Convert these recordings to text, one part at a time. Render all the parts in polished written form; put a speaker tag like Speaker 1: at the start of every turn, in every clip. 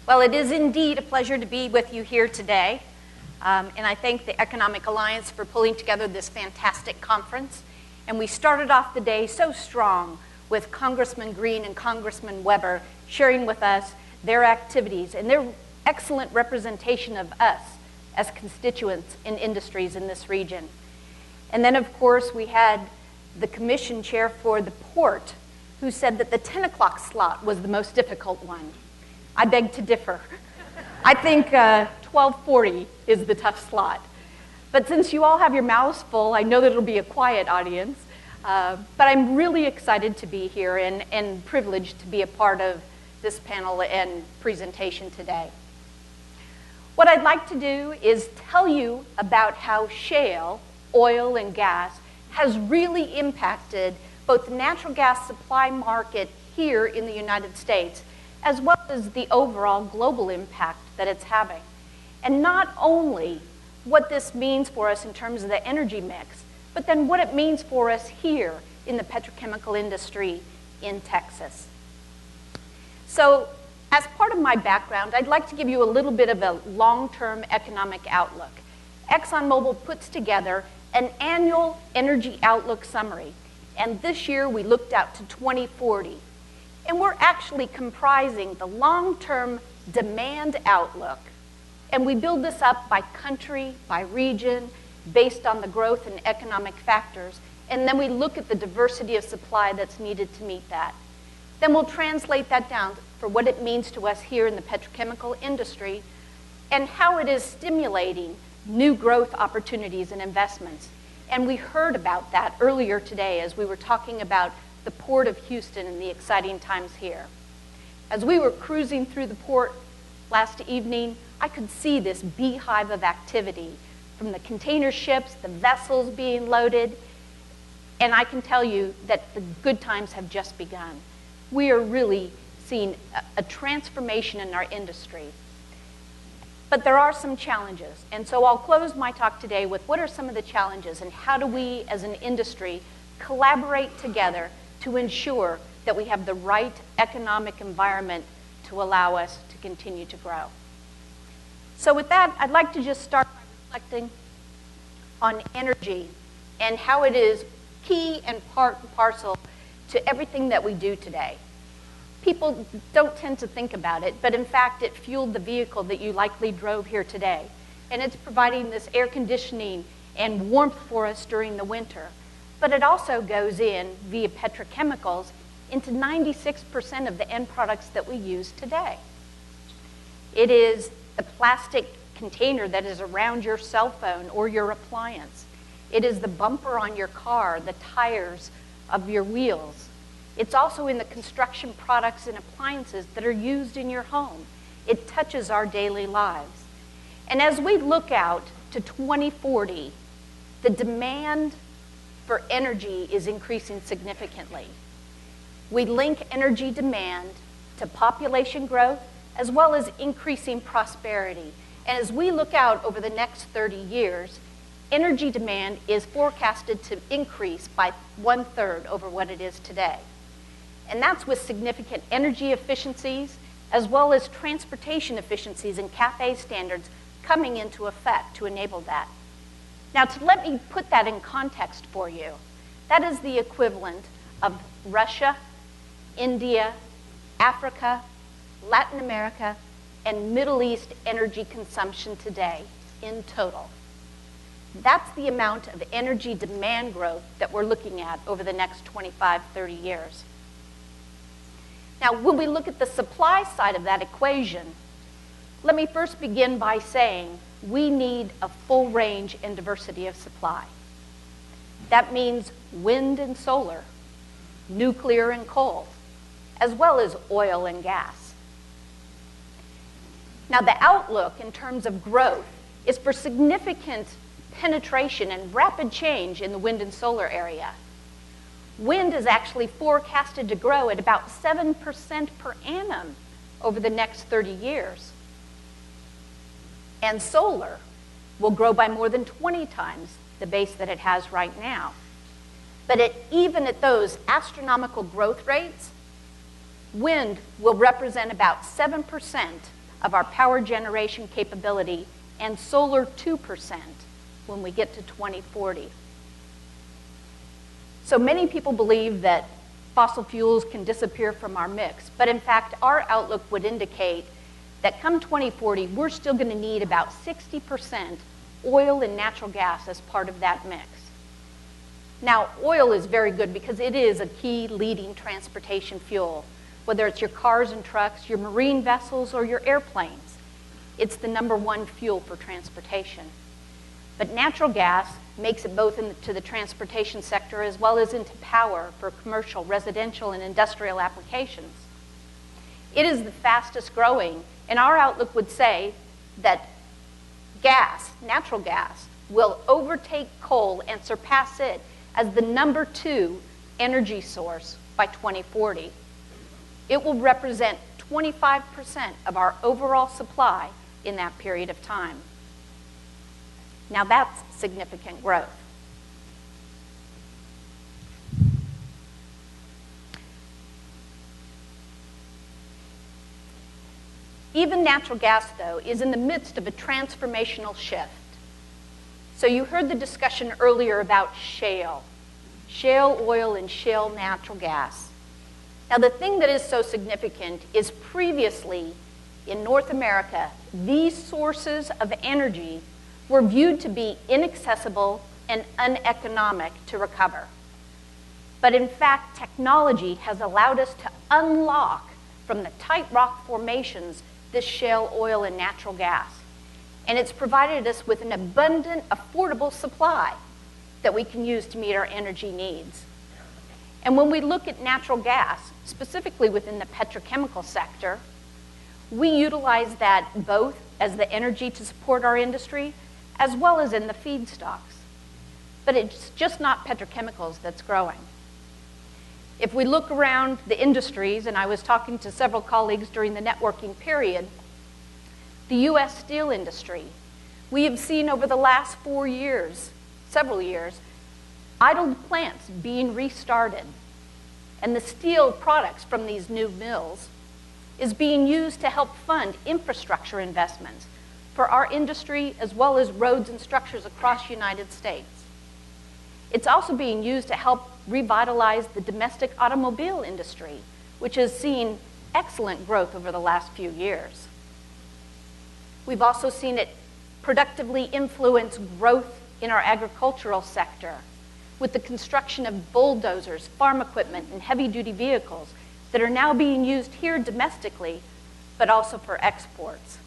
Speaker 1: Well, it is indeed a pleasure to be with you here today. And I thank the Economic Alliance for pulling together this fantastic conference. And we started off the day so strong with Congressman Green and Congressman Weber sharing with us their activities and their excellent representation of us as constituents in industries in this region. And then, of course, we had the commission chair for the port who said that the 10 o'clock slot was the most difficult one. I beg to differ. I think 12:40 is the tough slot. But since you all have your mouths full, I know that it'll be a quiet audience. But I'm really excited to be here and privileged to be a part of this panel and presentation today. What I'd like to do is tell you about how shale, oil, and gas has really impacted both the natural gas supply market here in the United States, as well as the overall global impact that it's having. And not only what this means for us in terms of the energy mix, but then what it means for us here in the petrochemical industry in Texas. So, as part of my background, I'd like to give you a little bit of a long-term economic outlook. ExxonMobil puts together an annual energy outlook summary, and this year we looked out to 2040. And we're actually comprising the long-term demand outlook, and we build this up by country, by region, based on the growth and economic factors, and then we look at the diversity of supply that's needed to meet that. Then we'll translate that down for what it means to us here in the petrochemical industry and how it is stimulating new growth opportunities and investments. And we heard about that earlier today as we were talking about the Port of Houston and the exciting times here. As we were cruising through the port last evening, I could see this beehive of activity from the container ships, the vessels being loaded, and I can tell you that the good times have just begun. We are really seeing a transformation in our industry. But there are some challenges, and so I'll close my talk today with what are some of the challenges and how do we as an industry collaborate together to ensure that we have the right economic environment to allow us to continue to grow. So with that, I'd like to just start by reflecting on energy and how it is key and part and parcel to everything that we do today. People don't tend to think about it, but in fact, it fueled the vehicle that you likely drove here today. And it's providing this air conditioning and warmth for us during the winter. But it also goes in via petrochemicals into 96% of the end products that we use today. It is the plastic container that is around your cell phone or your appliance. It is the bumper on your car, the tires of your wheels. It's also in the construction products and appliances that are used in your home. It touches our daily lives. And as we look out to 2040, the demand for energy is increasing significantly. We link energy demand to population growth as well as increasing prosperity. And as we look out over the next 30 years, energy demand is forecasted to increase by 1/3 over what it is today. And that's with significant energy efficiencies as well as transportation efficiencies and CAFE standards coming into effect to enable that. Now, to let me put that in context for you, that is the equivalent of Russia, India, Africa, Latin America, and Middle East energy consumption today in total. That's the amount of energy demand growth that we're looking at over the next 25, 30 years. Now, when we look at the supply side of that equation, let me first begin by saying we need a full range and diversity of supply. That means wind and solar, nuclear and coal, as well as oil and gas. Now, the outlook in terms of growth is for significant penetration and rapid change in the wind and solar area. Wind is actually forecasted to grow at about 7% per annum over the next 30 years. And solar will grow by more than 20 times the base that it has right now. But even at those astronomical growth rates, wind will represent about 7% of our power generation capability, and solar 2% when we get to 2040. So many people believe that fossil fuels can disappear from our mix, but in fact, our outlook would indicate that come 2040, we're still going to need about 60% oil and natural gas as part of that mix. Now, oil is very good because it is a key leading transportation fuel, whether it's your cars and trucks, your marine vessels, or your airplanes. It's the #1 fuel for transportation. But natural gas makes it both into the transportation sector as well as into power for commercial, residential, and industrial applications. It is the fastest growing, and our outlook would say that gas, natural gas, will overtake coal and surpass it as the #2 energy source by 2040. It will represent 25% of our overall supply in that period of time. Now that's significant growth. Even natural gas, though, is in the midst of a transformational shift. So you heard the discussion earlier about shale oil and shale natural gas. Now the thing that is so significant is previously in North America, these sources of energy were viewed to be inaccessible and uneconomic to recover. But in fact, technology has allowed us to unlock from the tight rock formations this shale oil and natural gas. And it's provided us with an abundant, affordable supply that we can use to meet our energy needs. And when we look at natural gas, specifically within the petrochemical sector, we utilize that both as the energy to support our industry as well as in the feedstocks. But it's just not petrochemicals that's growing. If we look around the industries, and I was talking to several colleagues during the networking period, the U.S. steel industry, we have seen over the last 4 years, several years, idled plants being restarted. And the steel products from these new mills is being used to help fund infrastructure investments for our industry as well as roads and structures across the United States. It's also being used to help revitalize the domestic automobile industry, which has seen excellent growth over the last few years. We've also seen it productively influence growth in our agricultural sector with the construction of bulldozers, farm equipment, and heavy-duty vehicles that are now being used here domestically, but also for exports.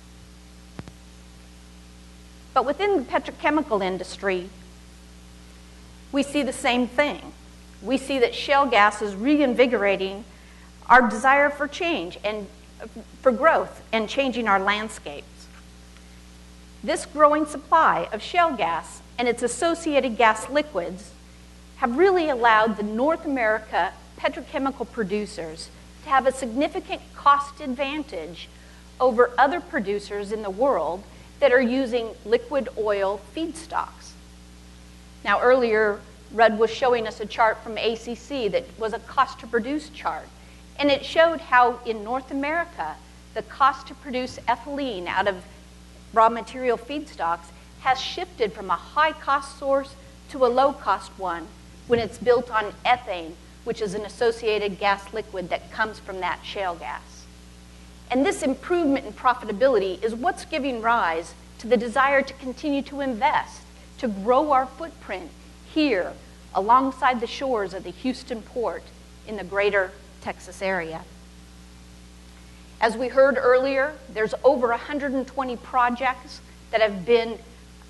Speaker 1: But within the petrochemical industry, we see the same thing. We see that shale gas is reinvigorating our desire for change and for growth and changing our landscapes. This growing supply of shale gas and its associated gas liquids have really allowed the North America petrochemical producers to have a significant cost advantage over other producers in the world that are using liquid oil feedstocks. Now earlier, Rudd was showing us a chart from ACC that was a cost to produce chart. And it showed how in North America, the cost to produce ethylene out of raw material feedstocks has shifted from a high cost source to a low cost one when it's built on ethane, which is an associated gas liquid that comes from that shale gas. And this improvement in profitability is what's giving rise to the desire to continue to invest, to grow our footprint here alongside the shores of the Houston port in the greater Texas area. As we heard earlier, there's over 120 projects that have been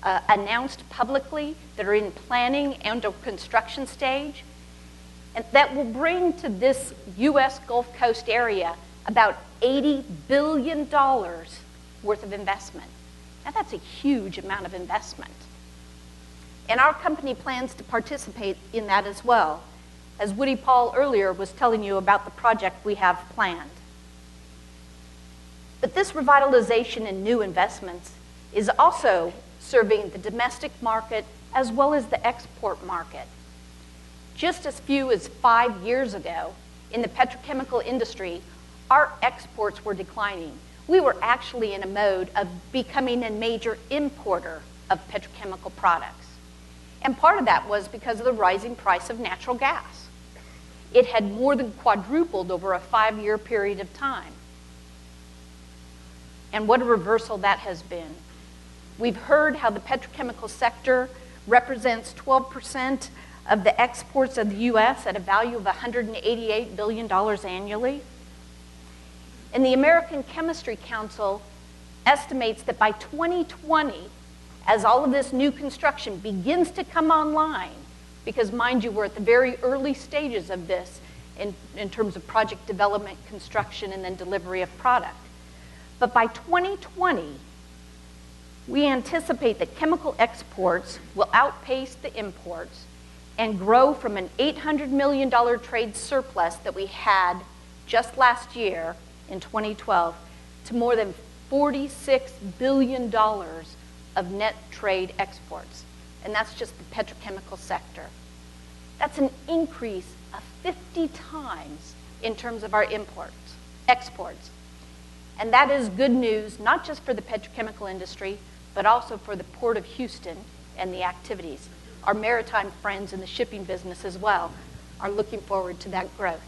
Speaker 1: announced publicly that are in planning and or construction stage, and that will bring to this U.S. Gulf Coast area about $80 billion worth of investment. Now that's a huge amount of investment. And our company plans to participate in that as well, as Woody Paul earlier was telling you about the project we have planned. But this revitalization and new investments is also serving the domestic market as well as the export market. Just as few as 5 years ago, in the petrochemical industry, our exports were declining. we were actually in a mode of becoming a major importer of petrochemical products. And part of that was because of the rising price of natural gas. It had more than quadrupled over a 5-year period of time. And what a reversal that has been. We've heard how the petrochemical sector represents 12% of the exports of the U.S. at a value of $188 billion annually. And the American Chemistry Council estimates that by 2020, as all of this new construction begins to come online, because mind you, we're at the very early stages of this in terms of project development, construction, and then delivery of product. But by 2020, we anticipate that chemical exports will outpace the imports and grow from an $800 million trade surplus that we had just last year in 2012 to more than $46 billion of net trade exports. And that's just the petrochemical sector. That's an increase of 50 times in terms of our exports. And that is good news, not just for the petrochemical industry, but also for the Port of Houston and the activities. Our maritime friends in the shipping business as well are looking forward to that growth.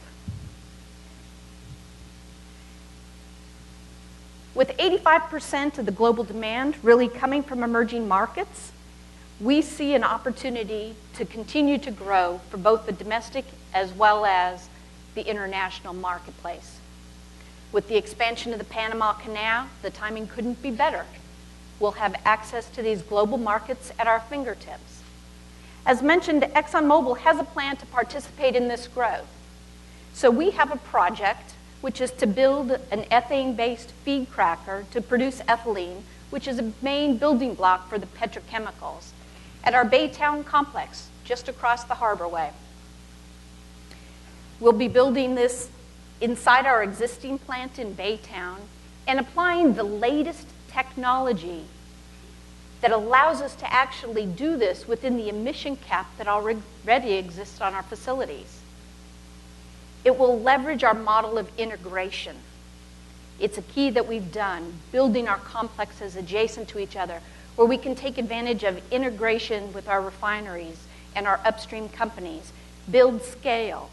Speaker 1: With 85% of the global demand really coming from emerging markets, we see an opportunity to continue to grow for both the domestic as well as the international marketplace. With the expansion of the Panama Canal, the timing couldn't be better. We'll have access to these global markets at our fingertips. As mentioned, ExxonMobil has a plan to participate in this growth. So we have a project which is to build an ethane-based feed cracker to produce ethylene, which is a main building block for the petrochemicals, at our Baytown complex, just across the Harborway. We'll be building this inside our existing plant in Baytown and applying the latest technology that allows us to actually do this within the emission cap that already exists on our facilities. It will leverage our model of integration. It's a key that we've done, building our complexes adjacent to each other, where we can take advantage of integration with our refineries and our upstream companies, build scale,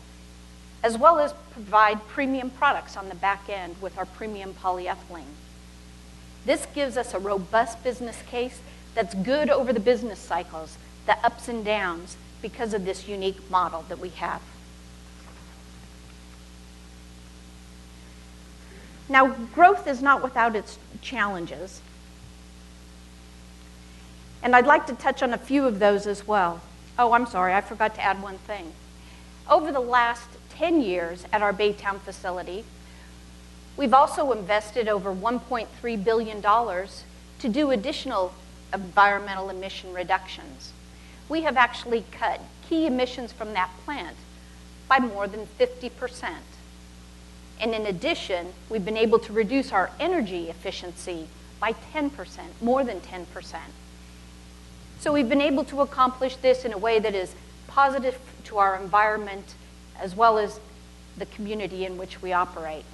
Speaker 1: as well as provide premium products on the back end with our premium polyethylene. This gives us a robust business case that's good over the business cycles, the ups and downs, because of this unique model that we have. Now, growth is not without its challenges. And I'd like to touch on a few of those as well. Oh, I'm sorry, I forgot to add one thing. Over the last 10 years at our Baytown facility, we've also invested over $1.3 billion to do additional environmental emission reductions. We have actually cut key emissions from that plant by more than 50%. And in addition, we've been able to reduce our energy efficiency by 10%, more than 10%. So we've been able to accomplish this in a way that is positive to our environment as well as the community in which we operate.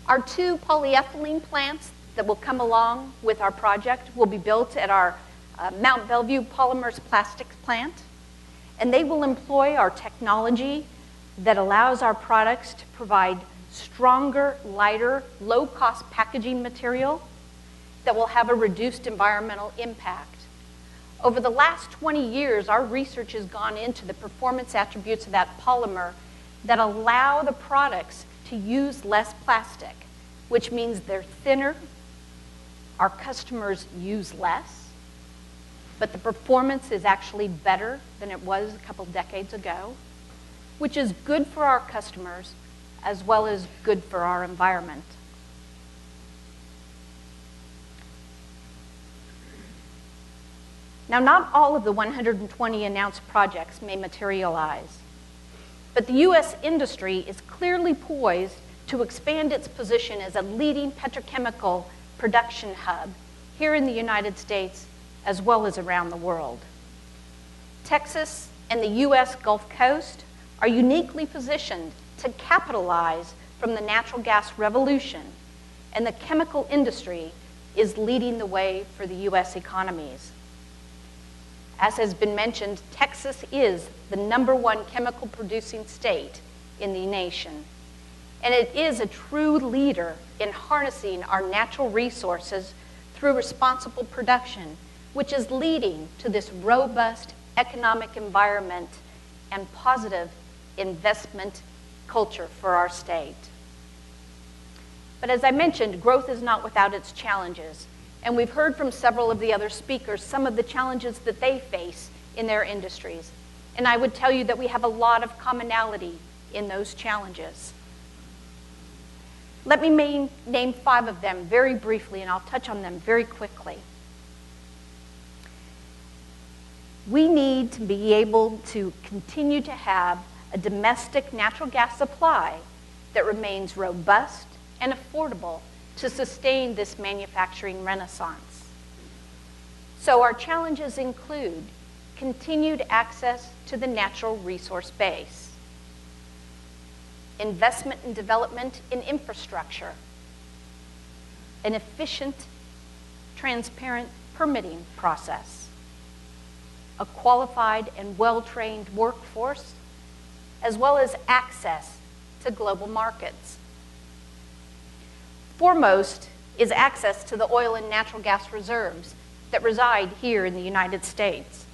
Speaker 1: Our 2 polyethylene plants that will come along with our project will be built at our Mount Bellevue Polymers Plastics plant, and they will employ our technology that allows our products to provide stronger, lighter, low-cost packaging material that will have a reduced environmental impact. Over the last 20 years, our research has gone into the performance attributes of that polymer that allow the products to use less plastic, which means they're thinner, our customers use less, but the performance is actually better than it was a couple decades ago, which is good for our customers as well as good for our environment. Now, not all of the 120 announced projects may materialize, but the U.S. industry is clearly poised to expand its position as a leading petrochemical production hub here in the United States as well as around the world. Texas and the U.S. Gulf Coast are uniquely positioned to capitalize from the natural gas revolution, and the chemical industry is leading the way for the U.S. economies. As has been mentioned, Texas is the #1 chemical producing state in the nation, and it is a true leader in harnessing our natural resources through responsible production, which is leading to this robust economic environment and positive investment culture for our state. But as I mentioned, growth is not without its challenges, and we've heard from several of the other speakers some of the challenges that they face in their industries. And I would tell you that we have a lot of commonality in those challenges. Let me name 5 of them very briefly, and I'll touch on them very quickly. We need to be able to continue to have a domestic natural gas supply that remains robust and affordable to sustain this manufacturing renaissance. So our challenges include continued access to the natural resource base, investment and development in infrastructure, an efficient, transparent permitting process, a qualified and well-trained workforce, as well as access to global markets. Foremost is access to the oil and natural gas reserves that reside here in the United States.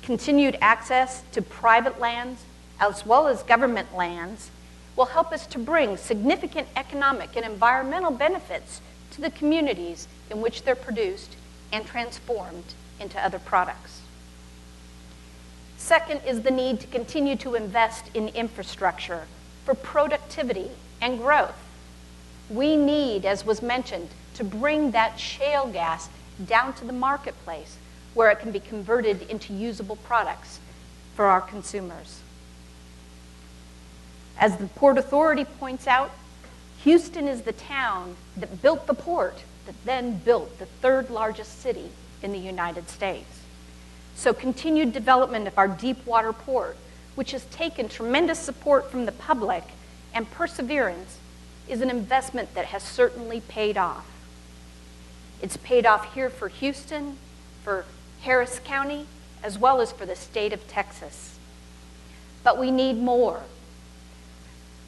Speaker 1: Continued access to private lands as well as government lands will help us to bring significant economic and environmental benefits to the communities in which they're produced and transformed into other products. Second is the need to continue to invest in infrastructure for productivity and growth. We need, as was mentioned, to bring that shale gas down to the marketplace where it can be converted into usable products for our consumers. As the Port Authority points out, Houston is the town that built the port that then built the 3rd largest city in the United States. So continued development of our deep water port, which has taken tremendous support from the public and perseverance, is an investment that has certainly paid off. It's paid off here for Houston, for Harris County, as well as for the state of Texas. But we need more.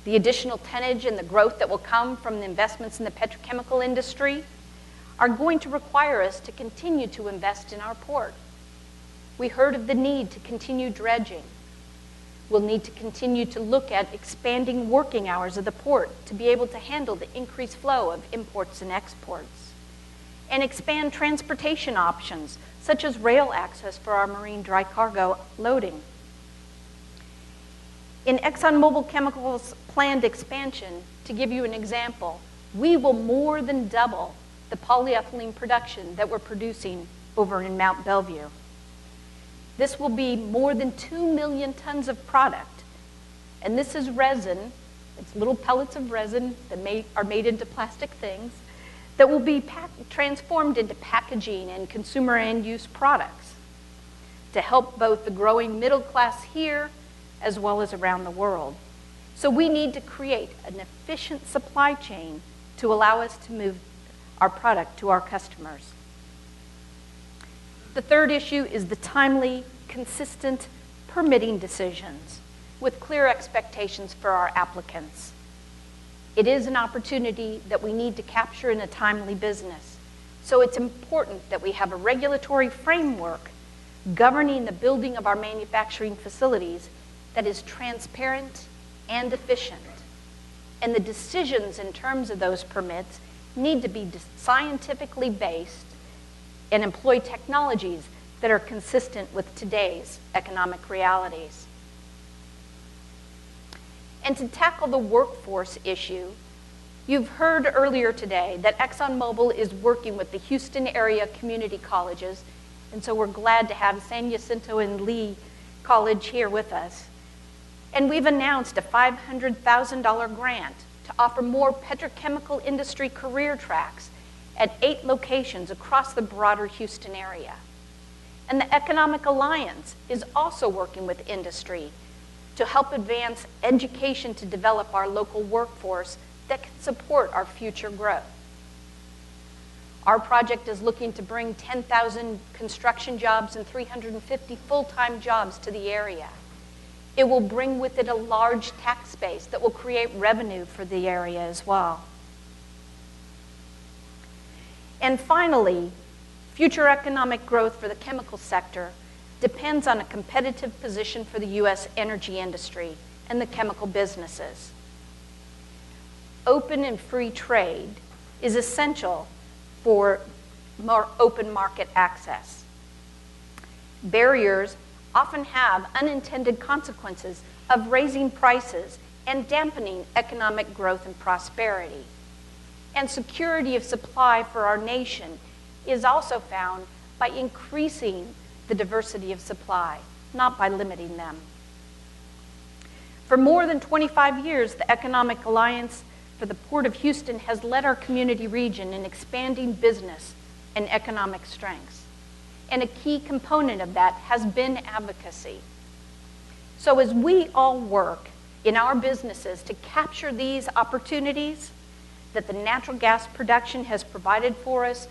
Speaker 1: The additional tonnage and the growth that will come from the investments in the petrochemical industry are going to require us to continue to invest in our port. We heard of the need to continue dredging. We'll need to continue to look at expanding working hours of the port to be able to handle the increased flow of imports and exports, and expand transportation options, such as rail access for our marine dry cargo loading. In ExxonMobil Chemical's planned expansion, to give you an example, we will more than double the polyethylene production that we're producing over in Mount Belvieu. This will be more than 2 million tons of product. And this is resin. It's little pellets of resin that are made into plastic things that will be transformed into packaging and consumer end-use products to help both the growing middle class here as well as around the world. So we need to create an efficient supply chain to allow us to move our product to our customers. The third issue is the timely, consistent permitting decisions with clear expectations for our applicants. It is an opportunity that we need to capture in a timely business. So it's important that we have a regulatory framework governing the building of our manufacturing facilities that is transparent and efficient. And the decisions in terms of those permits need to be scientifically based and employ technologies that are consistent with today's economic realities. And to tackle the workforce issue, you've heard earlier today that ExxonMobil is working with the Houston area community colleges, and so we're glad to have San Jacinto and Lee College here with us. And we've announced a $500,000 grant to offer more petrochemical industry career tracks at 8 locations across the broader Houston area. And the Economic Alliance is also working with industry to help advance education to develop our local workforce that can support our future growth. Our project is looking to bring 10,000 construction jobs and 350 full-time jobs to the area. It will bring with it a large tax base that will create revenue for the area as well. And finally, future economic growth for the chemical sector depends on a competitive position for the U.S. energy industry and the chemical businesses. Open and free trade is essential for more open market access. Barriers often have unintended consequences of raising prices and dampening economic growth and prosperity. And security of supply for our nation is also found by increasing the diversity of supply, not by limiting them. For more than 25 years, the Economic Alliance for the Port of Houston has led our community region in expanding business and economic strengths. And a key component of that has been advocacy. So as we all work in our businesses to capture these opportunities that the natural gas production has provided for us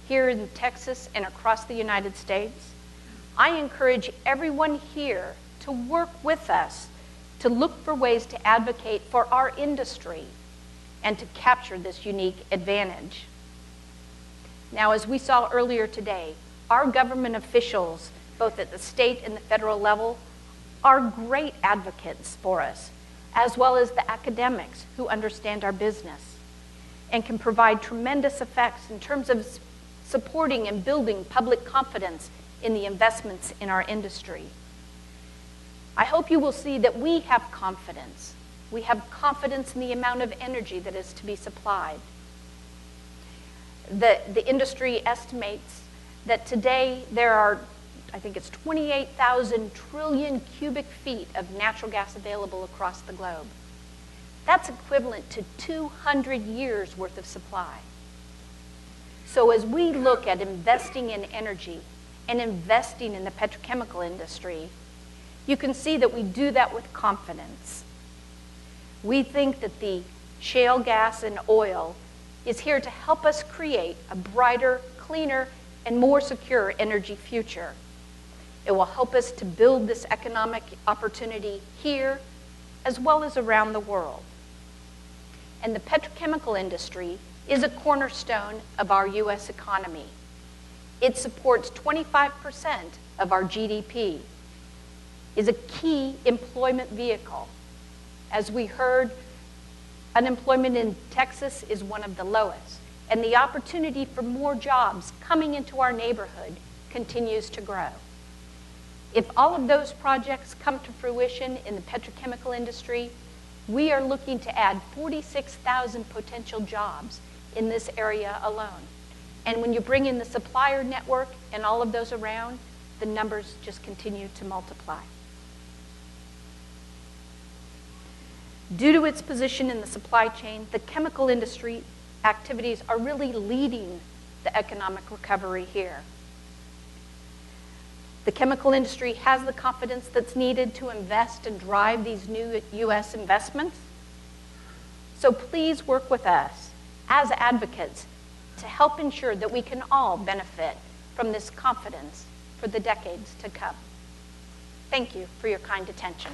Speaker 1: here in Texas and across the United States, I encourage everyone here to work with us to look for ways to advocate for our industry and to capture this unique advantage. Now, as we saw earlier today, our government officials, both at the state and the federal level, are great advocates for us, as well as the academics who understand our business and can provide tremendous effects in terms of supporting and building public confidence in the investments in our industry. I hope you will see that we have confidence. We have confidence in the amount of energy that is to be supplied. The industry estimates that today there are, I think it's 28,000 trillion cubic feet of natural gas available across the globe. That's equivalent to 200 years worth of supply. So as we look at investing in energy and investing in the petrochemical industry, you can see that we do that with confidence. We think that the shale gas and oil is here to help us create a brighter, cleaner, and more secure energy future. It will help us to build this economic opportunity here as well as around the world. And the petrochemical industry is a cornerstone of our U.S. economy. It supports 25% of our GDP, is a key employment vehicle. As we heard, unemployment in Texas is one of the lowest, and the opportunity for more jobs coming into our neighborhood continues to grow. If all of those projects come to fruition in the petrochemical industry, we are looking to add 46,000 potential jobs in this area alone. And when you bring in the supplier network and all of those around, the numbers just continue to multiply. Due to its position in the supply chain, the chemical industry activities are really leading the economic recovery here. The chemical industry has the confidence that's needed to invest and drive these new U.S. investments. So please work with us as advocates to help ensure that we can all benefit from this confidence for the decades to come. Thank you for your kind attention.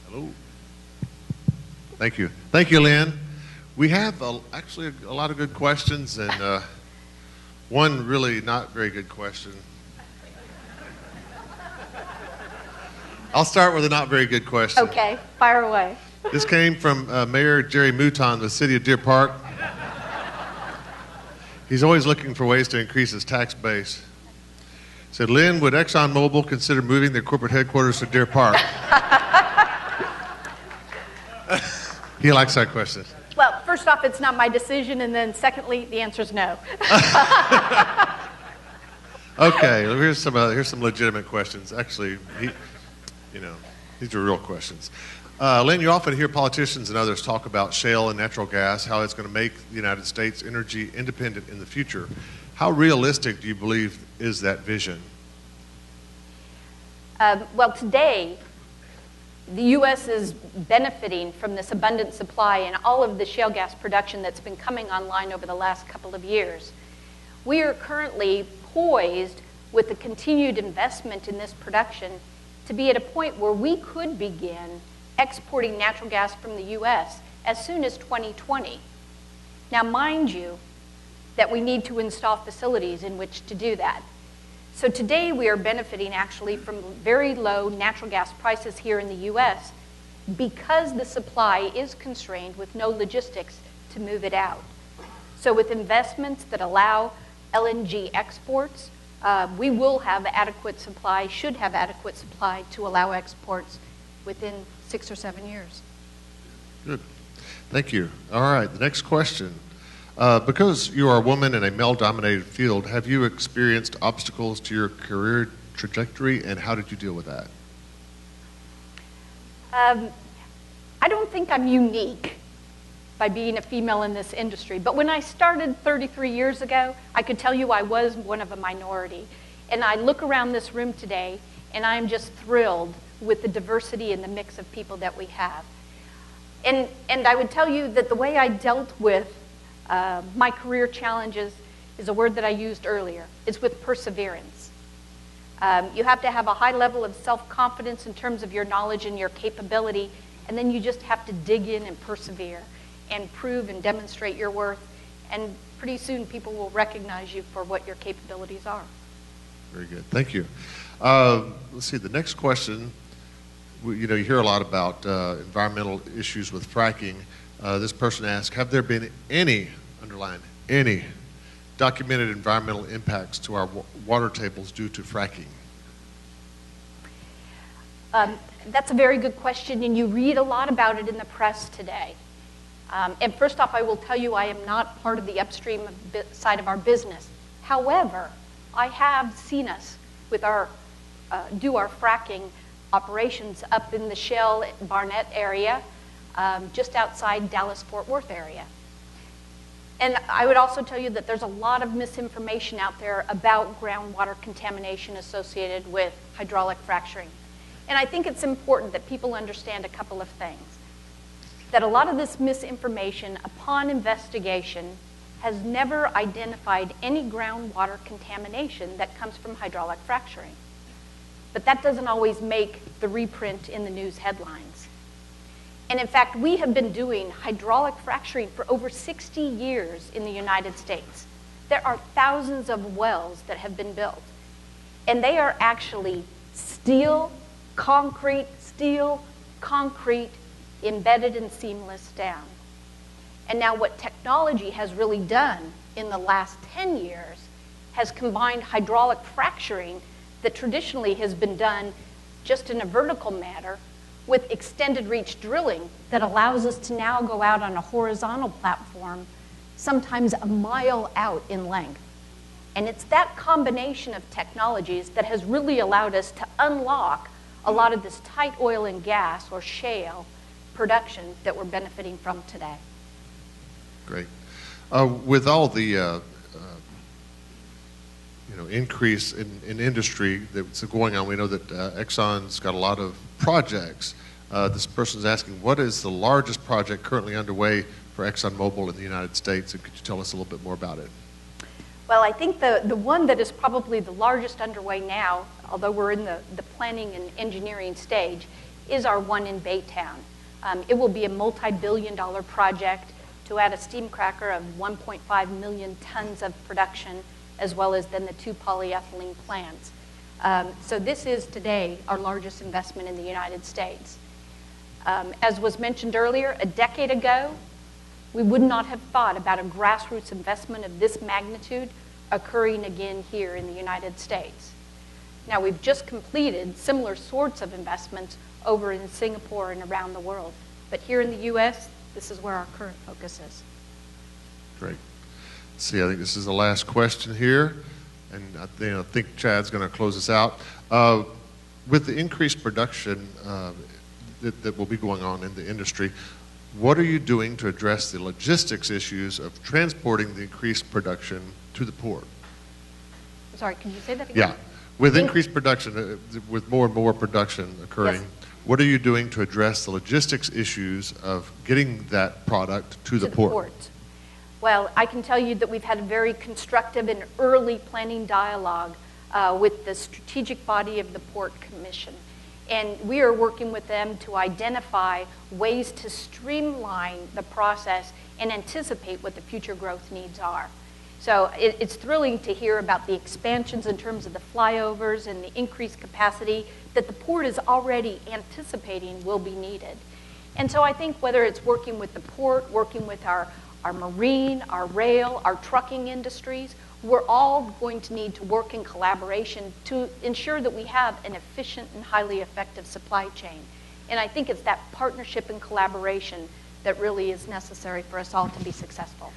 Speaker 2: Hello. Thank you. Thank you, Lynn. We have actually a lot of good questions and one really not very good question. I'll start with a not very good question.
Speaker 1: Okay, fire away.
Speaker 2: This came from Mayor Jerry Mouton of the city of Deer Park. He's always looking for ways to increase his tax base. He said, Lynn, would ExxonMobil consider moving their corporate headquarters to Deer Park? He likes that question.
Speaker 1: Well, first off, it's not my decision, and then secondly, the answer is no.
Speaker 2: Okay, well, here's some legitimate questions. Actually, these are real questions. Lynn, you often hear politicians and others talk about shale and natural gas, how it's going to make the United States energy independent in the future. How realistic do you believe is that vision?
Speaker 1: Well, today, the U.S. is benefiting from this abundant supply and all of the shale gas production that's been coming online over the last couple of years. We are currently poised with the continued investment in this production to be at a point where we could begin exporting natural gas from the U.S. as soon as 2020. Now, mind you, that we need to install facilities in which to do that. So today we are benefiting actually from very low natural gas prices here in the U.S. because the supply is constrained with no logistics to move it out. So with investments that allow LNG exports, we will have adequate supply, should have adequate supply to allow exports within 6 or 7 years.
Speaker 2: Good. Thank you. All right, the next question. Because you are a woman in a male-dominated field, have you experienced obstacles to your career trajectory, and how did you deal with that?
Speaker 1: I don't think I'm unique by being a female in this industry, but when I started 33 years ago, I could tell you I was one of a minority. And I look around this room today, and I'm just thrilled with the diversity and the mix of people that we have. And I would tell you that the way I dealt with my career challenges is a word that I used earlier. It's with perseverance. You have to have a high level of self-confidence in terms of your knowledge and your capability, and then you just have to dig in and persevere and prove and demonstrate your worth, and pretty soon people will recognize you for what your capabilities are.
Speaker 2: Very good. Thank you. Let's see, the next question, you hear a lot about environmental issues with fracking. This person asks, have there been any, underline, any documented environmental impacts to our water tables due to fracking?
Speaker 1: That's a very good question, and you read a lot about it in the press today. And first off, I will tell you I am not part of the upstream side of our business. However, I have seen us with do our fracking operations up in the Shell Barnett area, just outside Dallas-Fort Worth area. And I would also tell you that there's a lot of misinformation out there about groundwater contamination associated with hydraulic fracturing. And I think it's important that people understand a couple of things. That a lot of this misinformation, upon investigation, has never identified any groundwater contamination that comes from hydraulic fracturing. But that doesn't always make the reprint in the news headlines. And in fact, we have been doing hydraulic fracturing for over 60 years in the United States. There are thousands of wells that have been built. And they are actually steel, concrete, embedded and seamless down. And now what technology has really done in the last 10 years has combined hydraulic fracturing that traditionally has been done just in a vertical manner with extended reach drilling that allows us to now go out on a horizontal platform, sometimes a mile out in length. And it's that combination of technologies that has really allowed us to unlock a lot of this tight oil and gas or shale production that we're benefiting from today.
Speaker 2: Great. With all the increase in industry that's going on, we know that Exxon's got a lot of projects. This person's asking, what is the largest project currently underway for ExxonMobil in the United States? And could you tell us a little bit more about it?
Speaker 1: Well, I think the one that is probably the largest underway now, although we're in the planning and engineering stage, is our one in Baytown. It will be a multi-billion-dollar project to add a steam cracker of 1.5 million tons of production, as well as then the 2 polyethylene plants. So this is today our largest investment in the United States. As was mentioned earlier, a decade ago, we would not have thought about a grassroots investment of this magnitude occurring again here in the United States. Now, we've just completed similar sorts of investments over in Singapore and around the world. But here in the U.S., this is where our current focus is.
Speaker 2: Great. Let's see, I think this is the last question here, and I think Chad's going to close us out. With the increased production that will be going on in the industry. What are you doing to address the logistics issues of transporting the increased production to the port?
Speaker 1: Sorry, can you say that again?
Speaker 2: Yeah. With increased production, with more and more production occurring,
Speaker 1: Yes.
Speaker 2: what are you doing to address the logistics issues of getting that product to the port?
Speaker 1: Well, I can tell you that we've had a very constructive and early planning dialogue with the strategic body of the Port Commission. And we are working with them to identify ways to streamline the process and anticipate what the future growth needs are. So it's thrilling to hear about the expansions in terms of the flyovers and the increased capacity that the port is already anticipating will be needed. And so I think whether it's working with the port, working with our marine, our rail, our trucking industries, we're all going to need to work in collaboration to ensure that we have an efficient and highly effective supply chain. And I think it's that partnership and collaboration that really is necessary for us all to be successful.